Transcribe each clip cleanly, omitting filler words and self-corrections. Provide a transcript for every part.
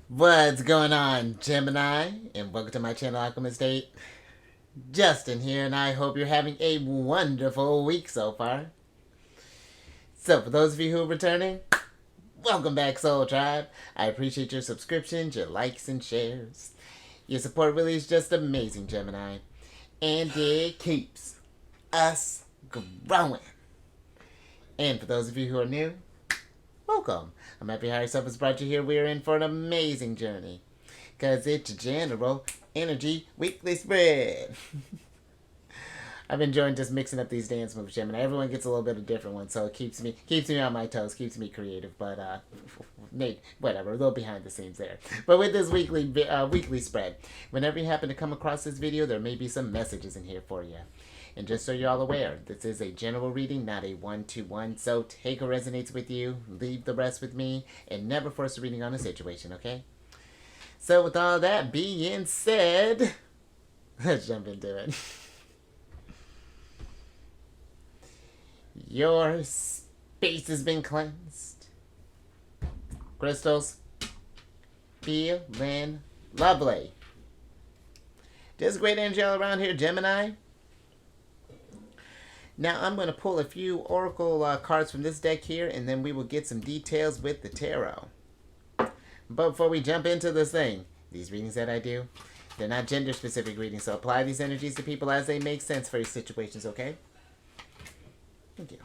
What's going on, Gemini? And welcome to my channel, Alchemist. Justin here, and I hope you're having a wonderful week so far. So, for those of you who are returning, welcome back, Soul Tribe. I appreciate your subscriptions, your likes, and shares. Your support really is just amazing, Gemini. And it keeps us growing. And for those of you who are new, welcome. I'm happy how yourself has brought you here. We are in for an amazing journey. Because it's a general energy weekly spread. I've been enjoying just mixing up these dance moves, Gemini. Everyone gets a little bit of different ones, so it keeps me on my toes, keeps me creative. But whatever, a little behind the scenes there. But with this weekly spread, whenever you happen to come across this video, there may be some messages in here for you. And just so you're all aware, this is a general reading, not a one-to-one. So take what resonates with you, leave the rest with me, and never force a reading on a situation, okay? So with all that being said, let's jump into it. Your space has been cleansed. Crystals, feeling lovely. Just great energy all around here, Gemini. Now I'm going to pull a few oracle cards from this deck here, and then we will get some details with the tarot. But before we jump into this thing, these readings that I do, they're not gender-specific readings, so apply these energies to people as they make sense for your situations, okay? Thank you.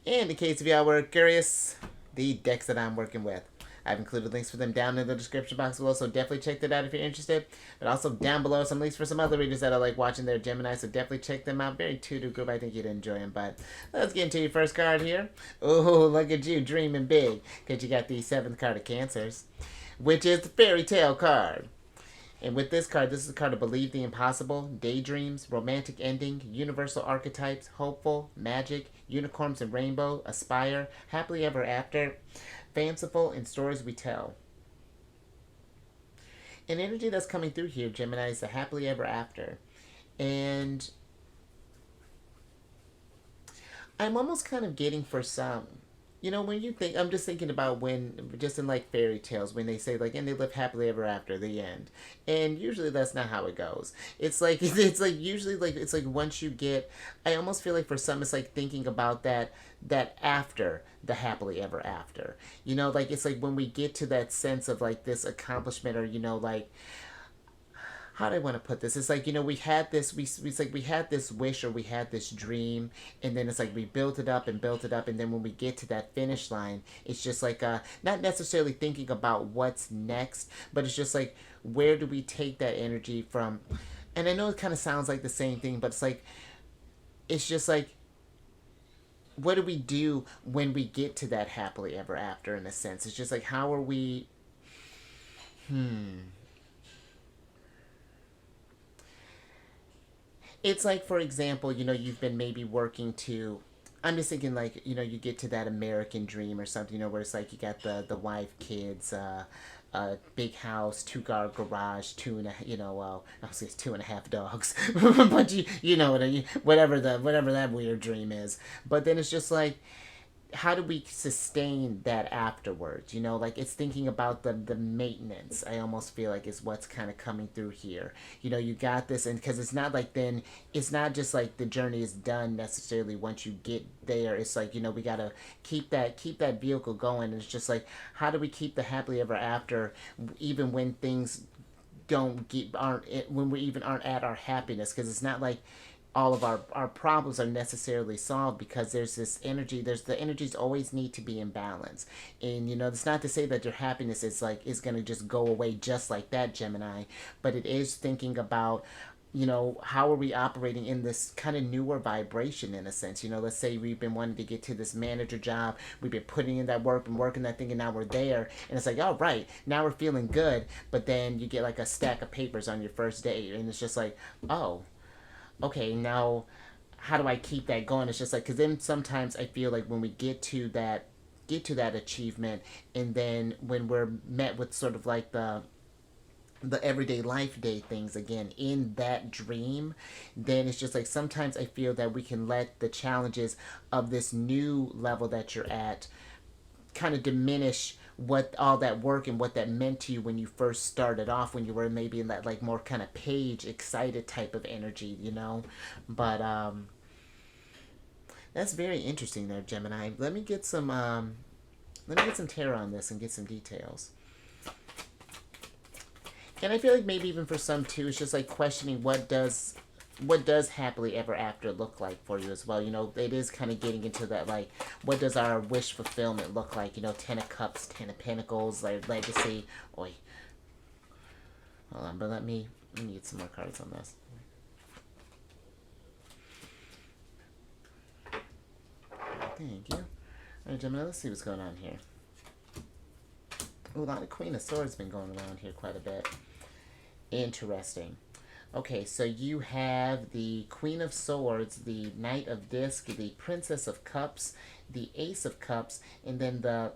And in case of y'all were curious, the decks that I'm working with, I've included links for them down in the description box below, so definitely check that out if you're interested. But also down below some links for some other readers that I like watching their Gemini, so definitely check them out. Very intuitive group. I think you'd enjoy them. But let's get into your first card here. Oh, look at you dreaming big, because you got the 7th card of Cancers, which is the fairy tale card. And with this card, this is a card to believe the impossible, daydreams, romantic ending, universal archetypes, hopeful, magic, unicorns and rainbow, aspire, happily ever after, fanciful, and stories we tell. An energy that's coming through here, Gemini, is the happily ever after. And I'm almost kind of getting for some. You know, when you think, I'm just thinking about when, just in like fairy tales, when they say like, and they live happily ever after, the end. And usually that's not how it goes. It's like, usually like, it's like once you get, I almost feel like for some, it's like thinking about that after the happily ever after. You know, like, it's like when we get to that sense of like this accomplishment, or, you know, like, how do I want to put this? It's like, you know, we had this, it's like we had this wish, or we had this dream, and then it's like we built it up and built it up, and then when we get to that finish line, it's just like, not necessarily thinking about what's next, but it's just like, where do we take that energy from? And I know it kind of sounds like the same thing, but it's like, it's just like, what do we do when we get to that happily ever after, in a sense? It's just like, how are we, it's like, for example, you know, you've been maybe working to, I'm just thinking like, you know, you get to that American dream or something, you know, where it's like you got the wife, kids, big house, 2-car garage, you know, well, I was say 2.5 dogs, but you know what whatever that weird dream is. But then it's just like, how do we sustain that afterwards? You know, like, it's thinking about the maintenance, I almost feel like, is what's kind of coming through here. You know, you got this, and because it's not like, then it's not just like the journey is done necessarily once you get there. It's like, you know, we gotta keep that vehicle going, and it's just like, how do we keep the happily ever after, even when things aren't, when we even aren't at our happiness? Because it's not like all of our problems are necessarily solved, because there's this energy, the energies always need to be in balance. And, you know, it's not to say that your happiness is going to just go away just like that, Gemini, but it is thinking about, you know, how are we operating in this kind of newer vibration, in a sense. You know, let's say we've been wanting to get to this manager job, we've been putting in that work and working that thing, and now we're there, and it's like, all right, now we're feeling good, but then you get like a stack of papers on your first day, and it's just like, oh, okay, now how do I keep that going? It's just like, because then sometimes I feel like when we get to that achievement, and then when we're met with sort of like the everyday life day things again in that dream, then it's just like, sometimes I feel that we can let the challenges of this new level that you're at kind of diminish what all that work and what that meant to you when you first started off, when you were maybe in that like more kind of page excited type of energy, but that's very interesting there, Gemini. Let me get some tarot on this and get some details. And I feel like maybe even for some too, it's just like questioning what does happily ever after look like for you as well. It is kind of getting into that, like, what does our wish fulfillment look like? 10 of Cups, 10 of Pentacles, like legacy. Oi, hold on, but let me get some more cards on this. Thank you. All right, Gemini, let's see what's going on here. Oh, a lot of Queen of Swords been going around here quite a bit. Interesting. Okay, so you have the Queen of Swords, the Knight of Disc, the Princess of Cups, the Ace of Cups, and then the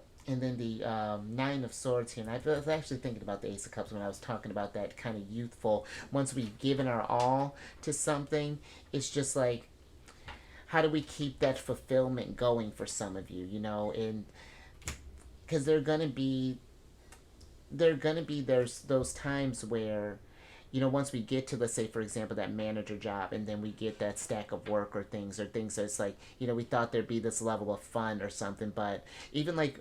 Nine of Swords here. And I was actually thinking about the Ace of Cups when I was talking about that kind of youthful. Once we've given our all to something, it's just like, how do we keep that fulfillment going for some of you? And because there's those times where once we get to, let's say, for example, that manager job, and then we get that stack of work or things that's like, we thought there'd be this level of fun or something, but even like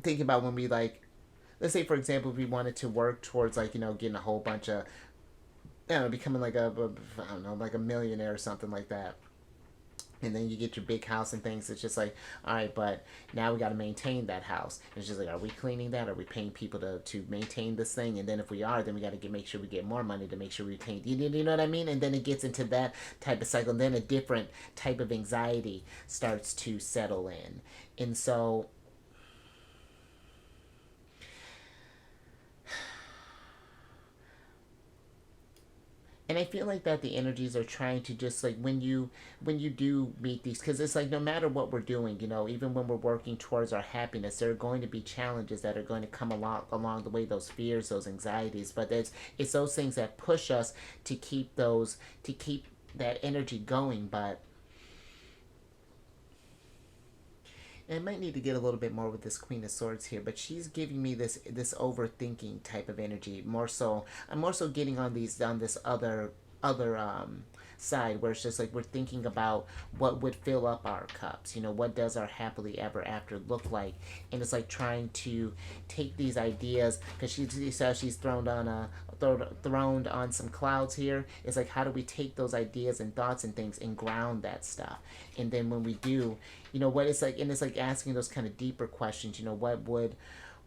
thinking about when we, like, let's say, for example, if we wanted to work towards, like, getting a whole bunch of, I don't know, becoming like I don't know, like a millionaire or something like that. And then you get your big house and things. It's just like, all right, but now we got to maintain that house. It's just like, are we cleaning that? Are we paying people to maintain this thing? And then if we are, then we got to make sure we get more money to make sure we retain. You know what I mean? And then it gets into that type of cycle. And then a different type of anxiety starts to settle in. And so, and I feel like that the energies are trying to just, like, when you do meet these, because it's like, no matter what we're doing, even when we're working towards our happiness, there are going to be challenges that are going to come along the way, those fears, those anxieties, but it's those things that push us to keep that energy going. But and I might need to get a little bit more with this Queen of Swords here, but she's giving me this overthinking type of energy. More so, I'm more so getting on this other side, where it's just like we're thinking about what would fill up our cups. What does our happily ever after look like? And it's like trying to take these ideas, because she says she's thrown on some clouds here. It's like, how do we take those ideas and thoughts and things and ground that stuff? And then when we do, what it's like, and it's like asking those kind of deeper questions.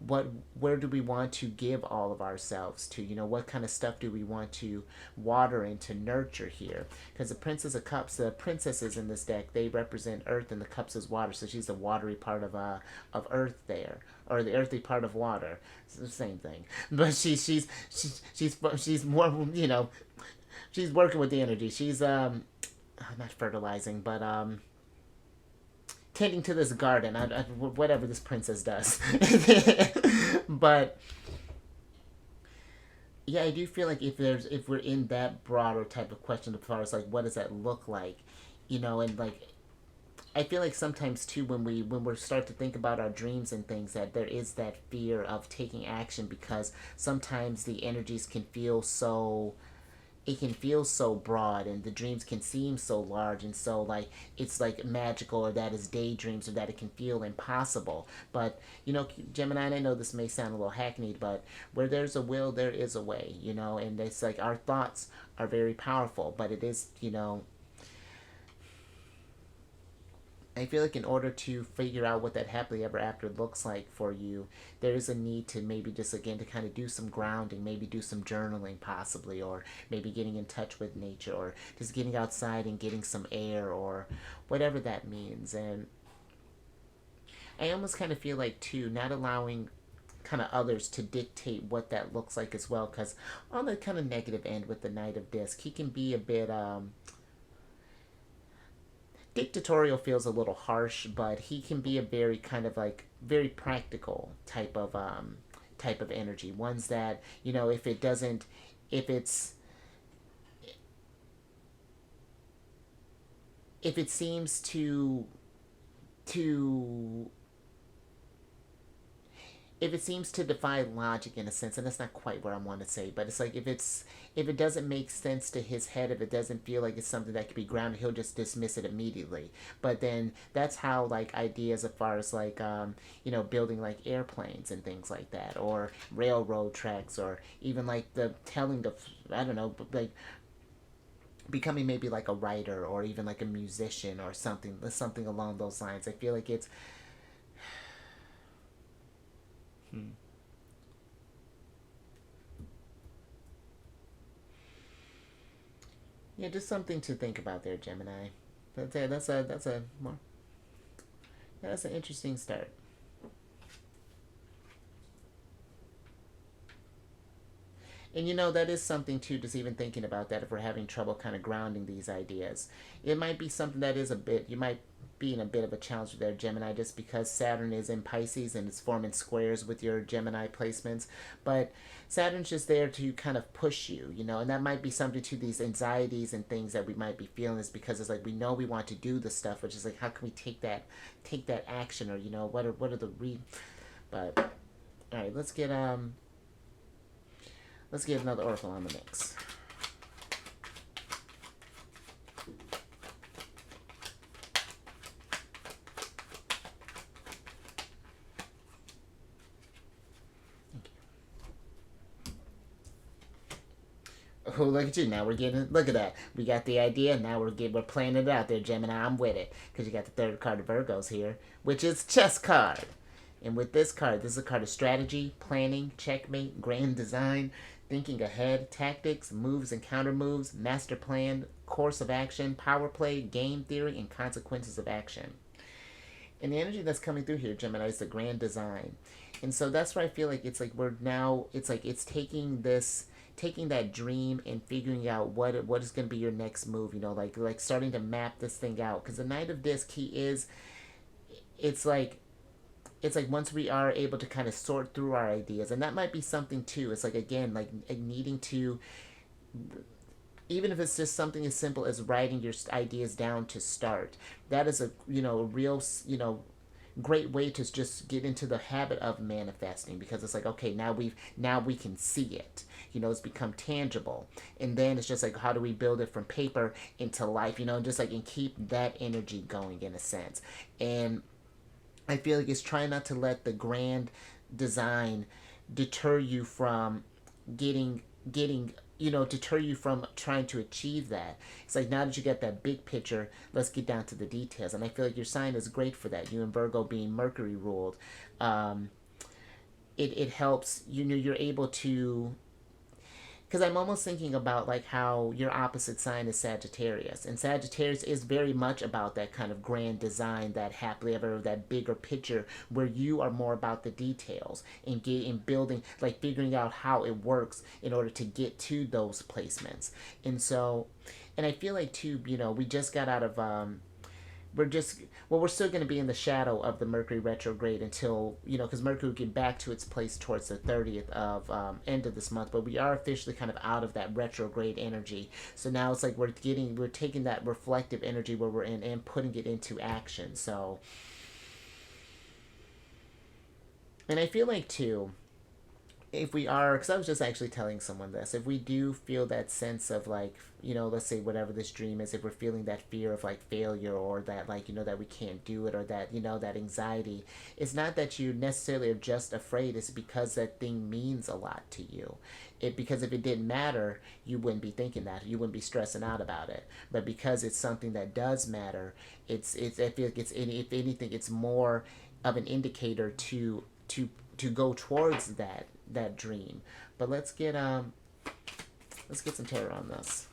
Where do we want to give all of ourselves to? What kind of stuff do we want to water and to nurture here? Because the Princess of Cups, the princesses in this deck, they represent earth, and the cups is water, so she's the watery part of earth there, or the earthy part of water. It's the same thing, but she's more, she's working with the energy. She's not fertilizing, but tending to this garden, whatever this princess does. But yeah, I do feel like if we're in that broader type of question as far as like, what does that look like, and like, I feel like sometimes too, when we start to think about our dreams and things, that there is that fear of taking action, because sometimes the energies can feel so, it can feel so broad, and the dreams can seem so large, and so like it's like magical, or that is daydreams, or that it can feel impossible. But Gemini, and I know this may sound a little hackneyed, but where there's a will, there is a way. And it's like our thoughts are very powerful, but it is, I feel like in order to figure out what that happily ever after looks like for you, there is a need to maybe just, again, to kind of do some grounding, maybe do some journaling possibly, or maybe getting in touch with nature, or just getting outside and getting some air, or whatever that means. And I almost kind of feel like too, not allowing kind of others to dictate what that looks like as well, because on the kind of negative end with the Knight of Disc, he can be a bit dictatorial, feels a little harsh, but he can be a very kind of like very practical type of energy. Ones that, if it doesn't, if it's, if it seems to if it seems to defy logic in a sense, and that's not quite what I want to say, but it's like if it doesn't make sense to his head, if it doesn't feel like it's something that could be grounded, he'll just dismiss it immediately. But then that's how like ideas as far as like building like airplanes and things like that, or railroad tracks, or even like the telling the I don't know, like becoming maybe like a writer or even like a musician or something along those lines. I feel like it's yeah, just something to think about there, Gemini. That's a more that's an interesting start. And that is something too, just even thinking about that if we're having trouble kind of grounding these ideas. It might be something that is a bit, you might be in a bit of a challenge there, Gemini, just because Saturn is in Pisces and it's forming squares with your Gemini placements. But Saturn's just there to kind of push you, and that might be something to these anxieties and things that we might be feeling is because it's like we know we want to do the stuff, which is like how can we take that action, or what are the but all right, let's get another oracle on the mix. Oh, look at you! Now look at that. We got the idea. Now we're playing it out there, Gemini. I'm with it because you got the third card of Virgos here, which is chess card. And with this card, this is a card of strategy, planning, checkmate, grand design, thinking ahead, tactics, moves and counter moves, master plan, course of action, power play, game theory, and consequences of action. And the energy that's coming through here, Gemini, is the grand design. And so that's where I feel like it's like it's taking that dream and figuring out what is going to be your next move, like starting to map this thing out. Because the Knight of Disc, it's like once we are able to kind of sort through our ideas, and that might be something too. It's like again like needing to, even if it's just something as simple as writing your ideas down to start. That is a real great way to just get into the habit of manifesting, because it's like, okay, now we can see it, it's become tangible, and then it's just like how do we build it from paper into life, just like and keep that energy going in a sense. And I feel like it's trying not to let the grand design deter you from deter you from trying to achieve that. It's like now that you get that big picture, let's get down to the details. And I feel like your sign is great for that. You and Virgo being Mercury ruled, it helps. You're able to, because I'm almost thinking about like how your opposite sign is Sagittarius, and Sagittarius is very much about that kind of grand design, that happily ever, that bigger picture, where you are more about the details and building, like figuring out how it works in order to get to those placements. And so, and I feel like too, we just got out of we're still going to be in the shadow of the Mercury retrograde until, because Mercury will get back to its place towards the 30th of end of this month, but we are officially kind of out of that retrograde energy. So now it's like we're taking that reflective energy where we're in and putting it into action. So, and I feel like too, if we are, because I was just actually telling someone this, if we do feel that sense of like, let's say whatever this dream is, if we're feeling that fear of like failure, or that like, that we can't do it, or that, that anxiety, it's not that you necessarily are just afraid, it's because that thing means a lot to you. Because if it didn't matter, you wouldn't be thinking that, you wouldn't be stressing out about it. But because it's something that does matter, I feel like if anything, it's more of an indicator to go towards that dream. But let's get some tarot on this.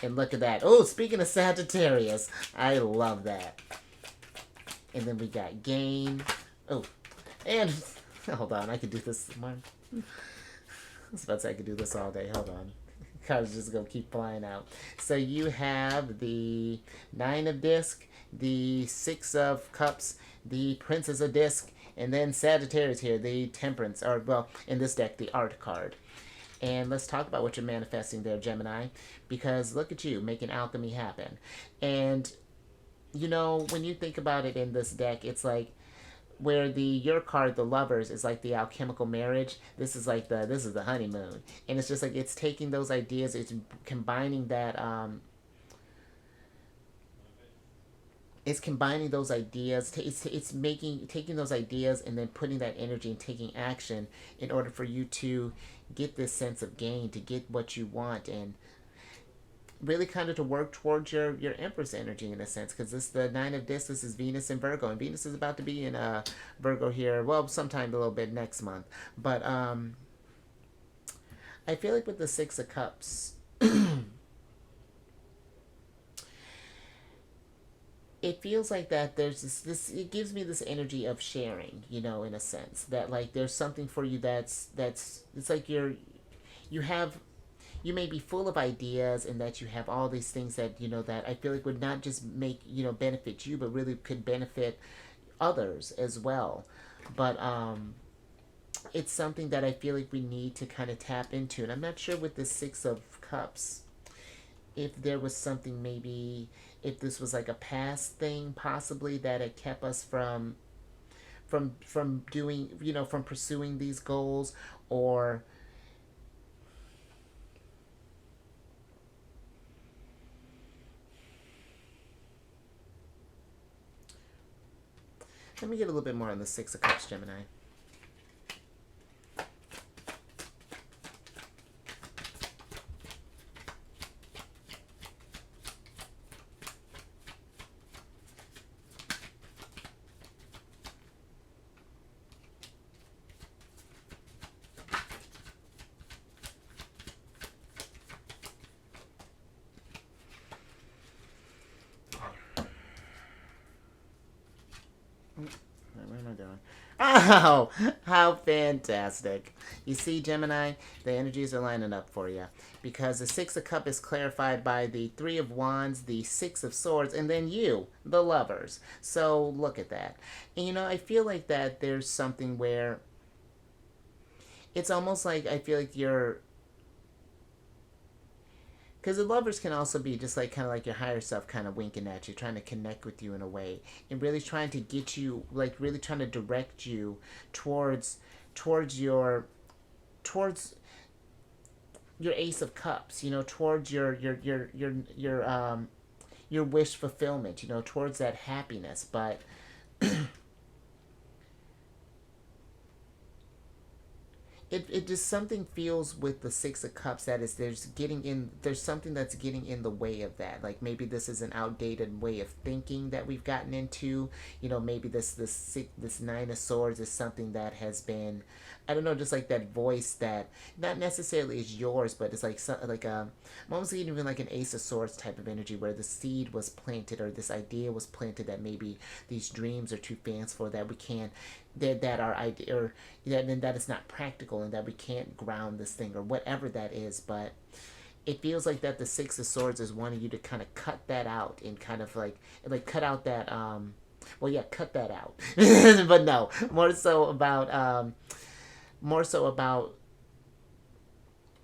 And look at that. Oh, speaking of Sagittarius, I love that. And then we got gain. Oh, and hold on, I could do this. I was about to say I could do this all day. Hold on. Cards just gonna keep flying out. So you have the Nine of Disc, the Six of Cups, the Princess of Disc, and then Sagittarius here, the Temperance, or well, in this deck, the Art card. And let's talk about what you're manifesting there, Gemini, because look at you, making alchemy happen. And, when you think about it in this deck, it's like, where the your card, the Lovers, is like the alchemical marriage. This is like this is the honeymoon, and it's just like it's taking those ideas, it's combining that it's combining those ideas. It's making taking those ideas and then putting that energy and taking action in order for you to get this sense of gain, to get what you want, and really kind of to work towards your Empress energy in a sense, because this the Nine of Discs. This is Venus in Virgo, and Venus is about to be in Virgo here. Well, sometime a little bit next month, but I feel like with the Six of Cups. It feels like that there's this it gives me this energy of sharing, in a sense that like there's something for you that's it's like you have you may be full of ideas, and that you have all these things that that I feel like would not just make benefit you, but really could benefit others as well. But it's something that I feel like we need to kind of tap into, and I'm not sure with the Six of Cups if there was something, maybe if this was like a past thing possibly that had kept us from doing, from pursuing these goals, or let me get a little bit more on the Six of Cups, Gemini. What am I doing? Oh, how fantastic. You see, Gemini, the energies are lining up for you. Because the Six of Cups is clarified by the Three of Wands, the Six of Swords, and then you, the Lovers. So look at that. And I feel like that there's something where it's almost like I feel like you're, because the Lovers can also be just like kind of like your higher self kind of winking at you, trying to connect with you in a way, and really trying to get you, like really trying to direct you towards towards your towards your Ace of Cups, towards your wish fulfillment, towards that happiness. But it just something feels with the Six of Cups that is there's something that's getting in the way of that. Like maybe this is an outdated way of thinking that we've gotten into. Maybe this Nine of Swords is something that has been, I don't know, just like that voice that not necessarily is yours, but it's like I'm almost even like an Ace of Swords type of energy, where the seed was planted, or this idea was planted, that maybe these dreams are too fanciful, that we can't, that our idea, or that it's not practical, and that we can't ground this thing, or whatever that is. But it feels like that the Six of Swords is wanting you to kind of cut that out, and kind of like cut out that well, yeah, cut that out. But no, more so about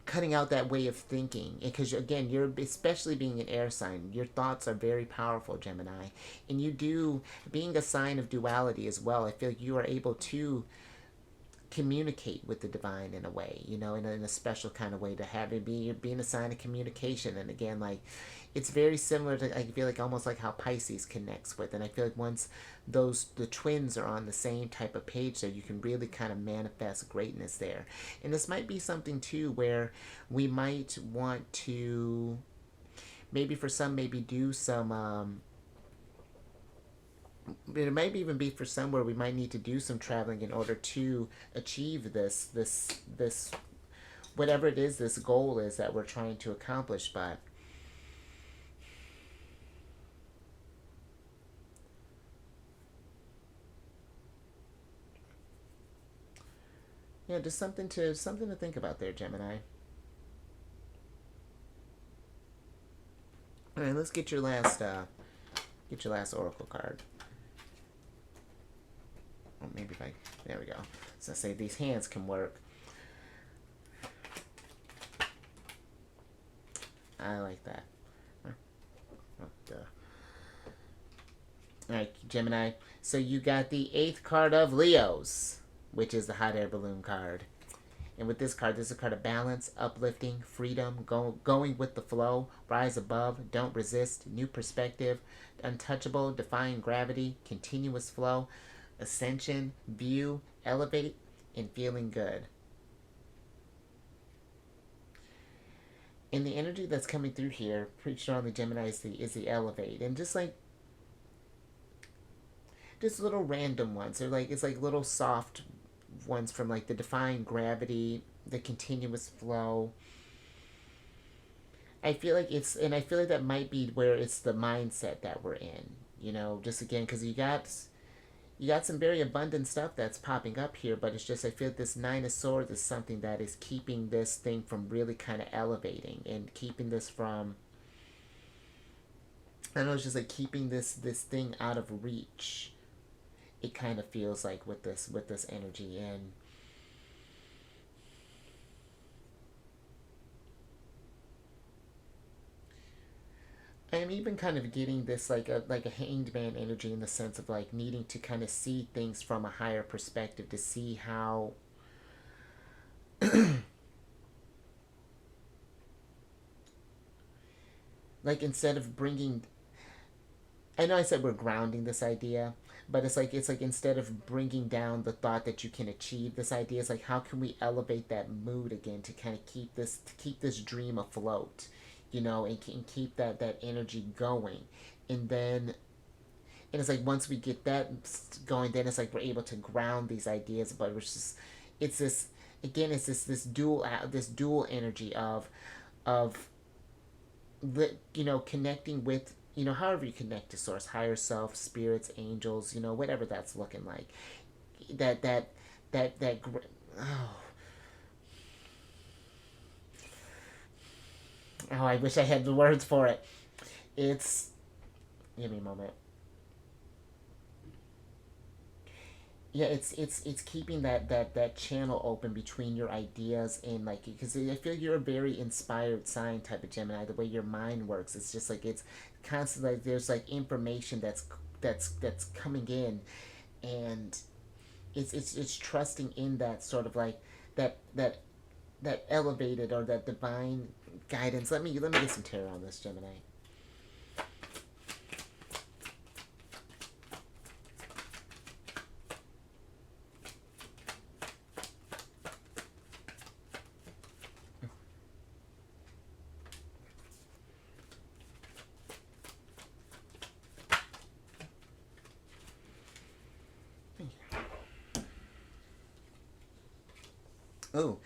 cutting out that way of thinking, because again, you're, especially being an air sign, your thoughts are very powerful, Gemini, and you do, being a sign of duality as well, I feel like you are able to communicate with the divine in a way, in a special kind of way, to have it being a sign of communication. And again, like, it's very similar to, I feel like, almost like how Pisces connects with. And I feel like once the twins are on the same type of page there, you can really kind of manifest greatness there. And this might be something too where we might want to, maybe for some, maybe do some it might even be for some where we might need to do some traveling in order to achieve this whatever it is, this goal is that we're trying to accomplish. But yeah, just something to think about there, Gemini. All right, let's get your last oracle card. Oh, maybe if I, there we go. So I say these hands can work. I like that. Oh, duh. All right, Gemini. So you got the eighth card of Leos, which is the hot air balloon card. And with this card, this is a card of balance, uplifting, freedom, going with the flow, rise above, don't resist, new perspective, untouchable, defying gravity, continuous flow, ascension, view, elevate, and feeling good. And the energy that's coming through here, pretty strongly, Gemini, is the elevate. And just little random ones. They're like, it's like little soft ones from like the defying gravity, the continuous flow. I feel like that might be where it's the mindset that we're in. Just again, because you got some very abundant stuff that's popping up here, but it's just I feel like this Nine of Swords is something that is keeping this thing from really kind of elevating and keeping this from. I don't know, it's just like keeping this thing out of reach. It kind of feels like with this energy. And I'm even kind of getting this like a hanged man energy in the sense of like needing to kind of see things from a higher perspective to see how like instead of bringing. I know I said we're grounding this idea, but it's like instead of bringing down the thought that you can achieve this idea, it's like how can we elevate that mood again to kind of keep this dream afloat, and keep that energy going, and then and it's like once we get that going, then it's like we're able to ground these ideas, but it's this again, it's this dual energy of connecting with, however you connect to source, higher self, spirits, angels, whatever that's looking like. That that that oh, oh, I wish I had the words for it. It's Give me a moment. Yeah, it's keeping that channel open between your ideas and like because I feel you're a very inspired sign type of Gemini. The way your mind works, it's just like it's constantly like there's like information that's coming in, and it's trusting in that sort of like that that that elevated or that divine guidance. Let me get some tarot on this, Gemini. Oh,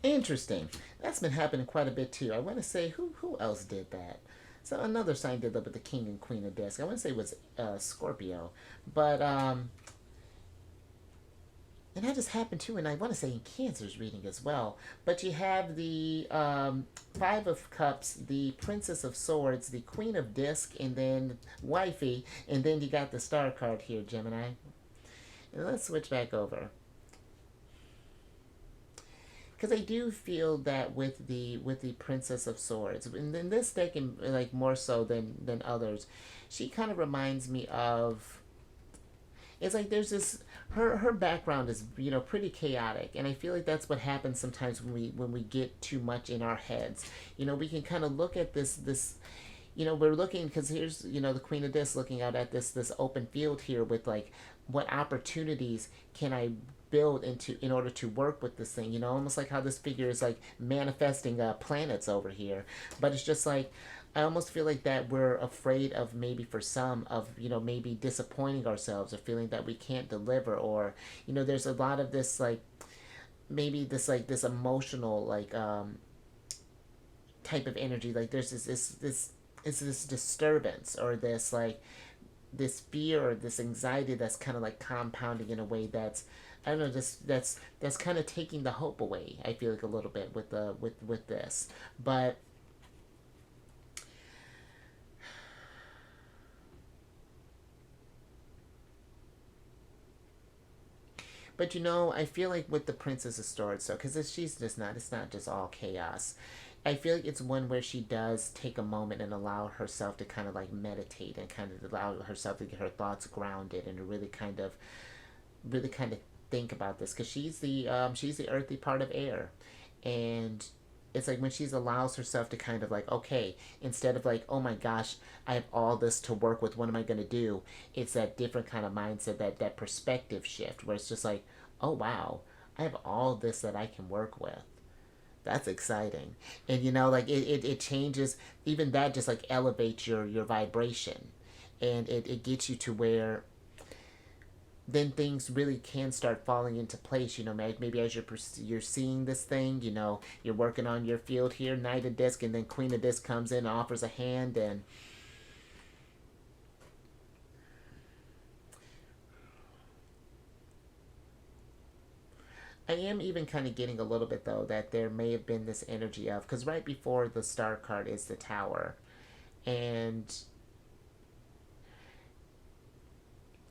interesting. That's been happening quite a bit too. I want to say who else did that. So another sign did that with the King and Queen of Disc. I want to say it was Scorpio, but and that just happened too. And I want to say in Cancer's reading as well. But you have the Five of Cups, the Princess of Swords, the Queen of Disc, and then Wifey, and then you got the Star card here, Gemini. And let's switch back over. Because I do feel that with the Princess of Swords, and in this deck, and like more so than others, she kind of reminds me of. It's like there's this her background is pretty chaotic, and I feel like that's what happens sometimes when we get too much in our heads. We can kind of look at this. We're looking because here's the Queen of Discs looking out at this open field here with like what opportunities can I build into in order to work with this thing, almost like how this figure is like manifesting planets over here. But it's just like I almost feel like that we're afraid of, maybe for some, of maybe disappointing ourselves or feeling that we can't deliver, or there's a lot of this like maybe this emotional like type of energy, like there's this disturbance or this fear or this anxiety that's kind of like compounding in a way that's, I don't know, that's kind of taking the hope away. I feel like a little bit with this, but I feel like with the Princess of Swords, so because she's just not, it's not just all chaos. I feel like it's one where she does take a moment and allow herself to kind of like meditate and kind of allow herself to get her thoughts grounded and to really kind of think about this, because she's the earthy part of air. And it's like when she allows herself to kind of like, okay, instead of like, oh my gosh, I have all this to work with, what am I going to do, it's that different kind of mindset, that perspective shift where it's just like, oh wow, I have all this that I can work with. That's exciting. And like it changes, even that just like elevates your vibration. And it gets you to where then things really can start falling into place. Maybe as you're seeing this thing, you're working on your field here, Knight of Disc, and then Queen of Disc comes in and offers a hand. And I am even kind of getting a little bit though that there may have been this energy of, because right before the star card is the Tower. And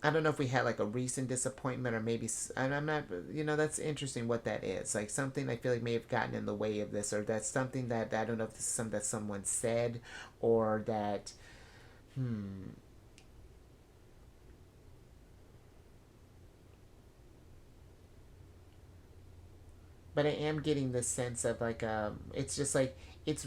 I don't know if we had like a recent disappointment, or maybe, and I'm not, that's interesting what that is. Like something I feel like may have gotten in the way of this, or that's something that I don't know if this is something that someone said, or that, but I am getting this sense of like, it's just like, it's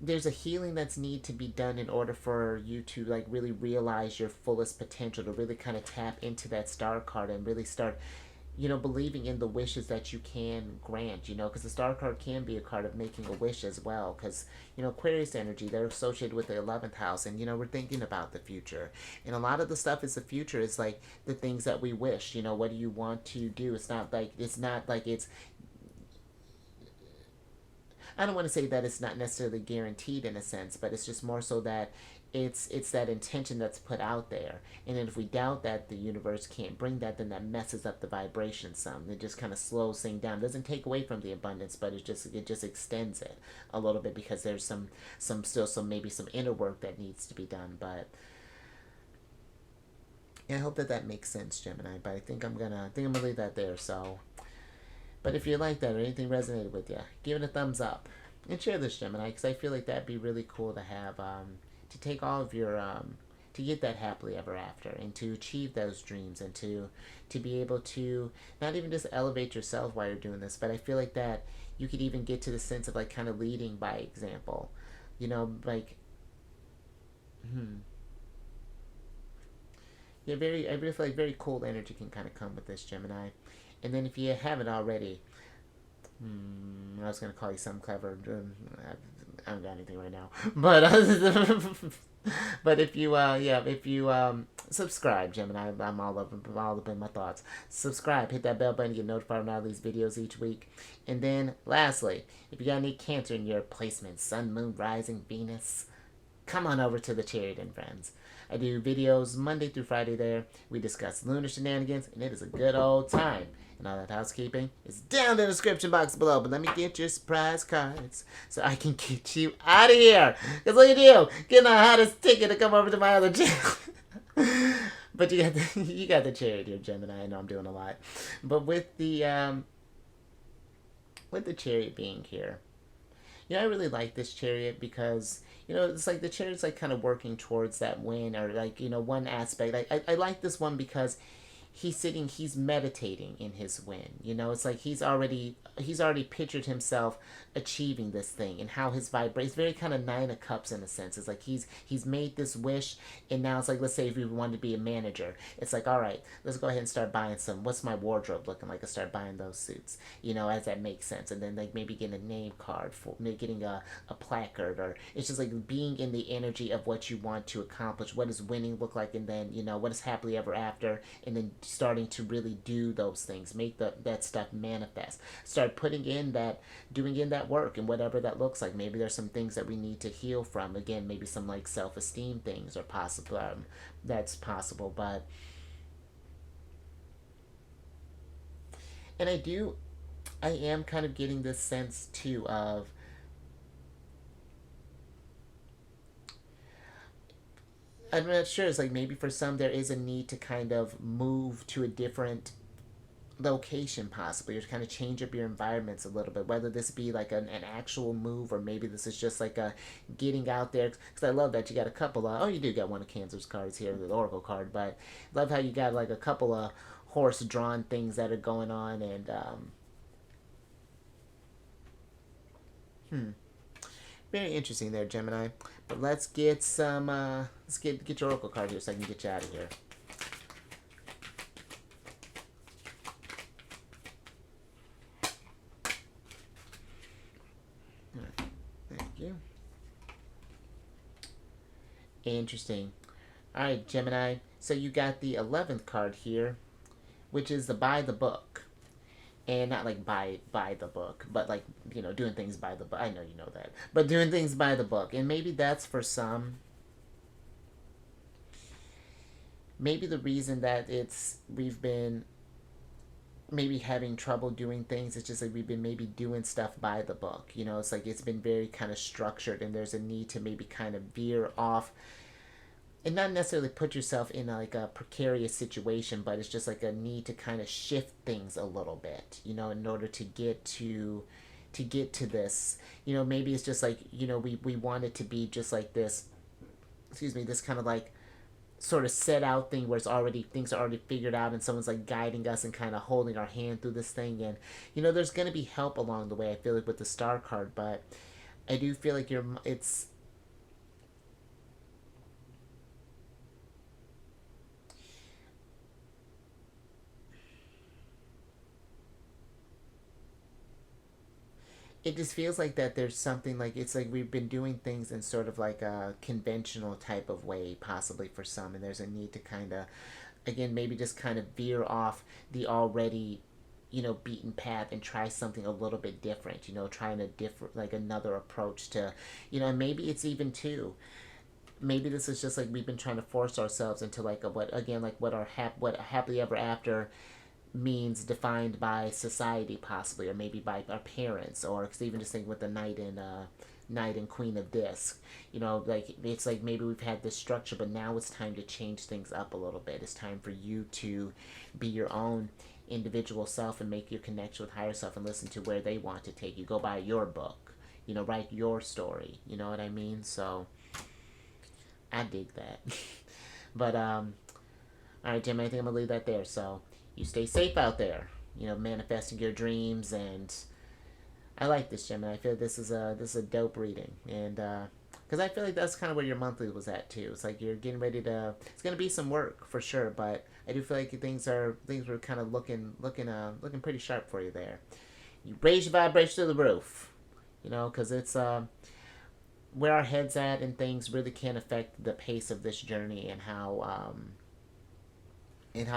there's a healing that's need to be done in order for you to like really realize your fullest potential, to really kind of tap into that star card and really start believing in the wishes that you can grant, because the star card can be a card of making a wish as well, because Aquarius energy, they're associated with the 11th house, and we're thinking about the future, and a lot of the stuff is the future is like the things that we wish. What do you want to do? It's I don't want to say that it's not necessarily guaranteed in a sense, but it's just more so that it's that intention that's put out there. And then if we doubt that the universe can't bring that, then that messes up the vibration some. It just kind of slows things down. It doesn't take away from the abundance, but it just extends it a little bit, because there's some maybe some inner work that needs to be done. But yeah, I hope that makes sense, Gemini. But I think I'm gonna leave that there. So, but if you like that or anything resonated with you, give it a thumbs up and share this, Gemini, because I feel like that'd be really cool to have, to take all of your, to get that happily ever after, and to achieve those dreams, and to be able to not even just elevate yourself while you're doing this, but I feel like that you could even get to the sense of like kind of leading by example, like, yeah, I really feel like very cool energy can kind of come with this, Gemini. And then if you haven't already, I was gonna call you some clever. I don't got anything right now, but but if you yeah, if you subscribe, Gemini, I'm all up in my thoughts. Subscribe, hit that bell button to get notified when I release videos each week. And then lastly, if you got any Cancer in your placement, Sun, Moon, Rising, Venus, come on over to the Chariot and Friends. I do videos Monday through Friday there. We discuss lunar shenanigans, and it is a good old time. And all that housekeeping is down in the description box below. But let me get your surprise cards so I can get you out of here. Because look at you, getting the hottest ticket to come over to my other channel. But you got the Chariot here, Gemini. I know I'm doing a lot. But with the Chariot being here, I really like this Chariot because, it's like the Chariot's like kind of working towards that win, or like, one aspect. I like this one because he's meditating in his win. It's like he's already pictured himself achieving this thing, and how his vibrate. It's very kind of Nine of Cups in a sense. It's like he's made this wish, and now it's like, let's say if we wanted to be a manager, it's like, all right, let's go ahead and start buying some. What's my wardrobe looking like? I start buying those suits. As that makes sense, and then like maybe getting a name card, for maybe getting a placard, or it's just like being in the energy of what you want to accomplish. What does winning look like, and then what is happily ever after, and then starting to really do those things, make that stuff manifest, start doing in that work, and whatever that looks like. Maybe there's some things that we need to heal from. Again, maybe some like self-esteem things are possible. That's possible, but and I am kind of getting this sense too of, I'm not sure. It's like maybe for some there is a need to kind of move to a different location possibly, or kind of change up your environments a little bit, whether this be like an actual move, or maybe this is just like a getting out there, because I love that you got a couple of, oh, you do got one of Cancer's cards here, the Oracle card, but love how you got like a couple of horse drawn things that are going on. And very interesting there, Gemini. But let's get some let's get your Oracle card here so I can get you out of here. Thank you. Interesting. All right, Gemini. So you got the 11th card here, which is the by the book. And not like by the book, but like, doing things by the book. I know you know that. But doing things by the book. And maybe that's for some. Maybe the reason that we've been maybe having trouble doing things, it's just like we've been maybe doing stuff by the book. It's like it's been very kind of structured, and there's a need to maybe kind of veer off and not necessarily put yourself in like a precarious situation, but it's just like a need to kind of shift things a little bit, in order to get to this. Maybe it's just like, we want it to be just like this, excuse me, this kind of like sort of set out thing where things are already figured out, and someone's like guiding us and kind of holding our hand through this thing. And there's going to be help along the way, I feel like, with the star card. But I do feel like it just feels like that there's something, like it's like we've been doing things in sort of like a conventional type of way, possibly for some, and there's a need to kind of, again, maybe just kind of veer off the already beaten path and try something a little bit different, trying a different, like another approach to, and maybe it's even too, maybe this is just like we've been trying to force ourselves into like a, what, again, like what what a happily ever after means, defined by society possibly, or maybe by our parents, or cause even just think with the Knight and Queen of Disc, like it's like maybe we've had this structure, but now it's time to change things up a little bit. It's time for you to be your own individual self and make your connection with higher self and listen to where they want to take you. Go by your book, write your story. You know what I mean? So I dig that. But all right, Jim, I think I'm gonna leave that there. So you stay safe out there, manifesting your dreams. And I like this, Jim, and I feel like this is a dope reading. And because I feel like that's kind of where your monthly was at too. It's like you're getting ready to. It's gonna be some work for sure, but I do feel like things were kind of looking pretty sharp for you there. You raise your vibration to the roof, because it's where our heads at, and things really can affect the pace of this journey, and how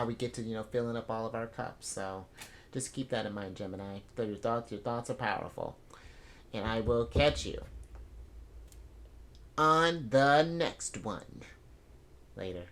we get to filling up all of our cups. So just keep that in mind, Gemini. Your thoughts are powerful, and I will catch you on the next one. Later.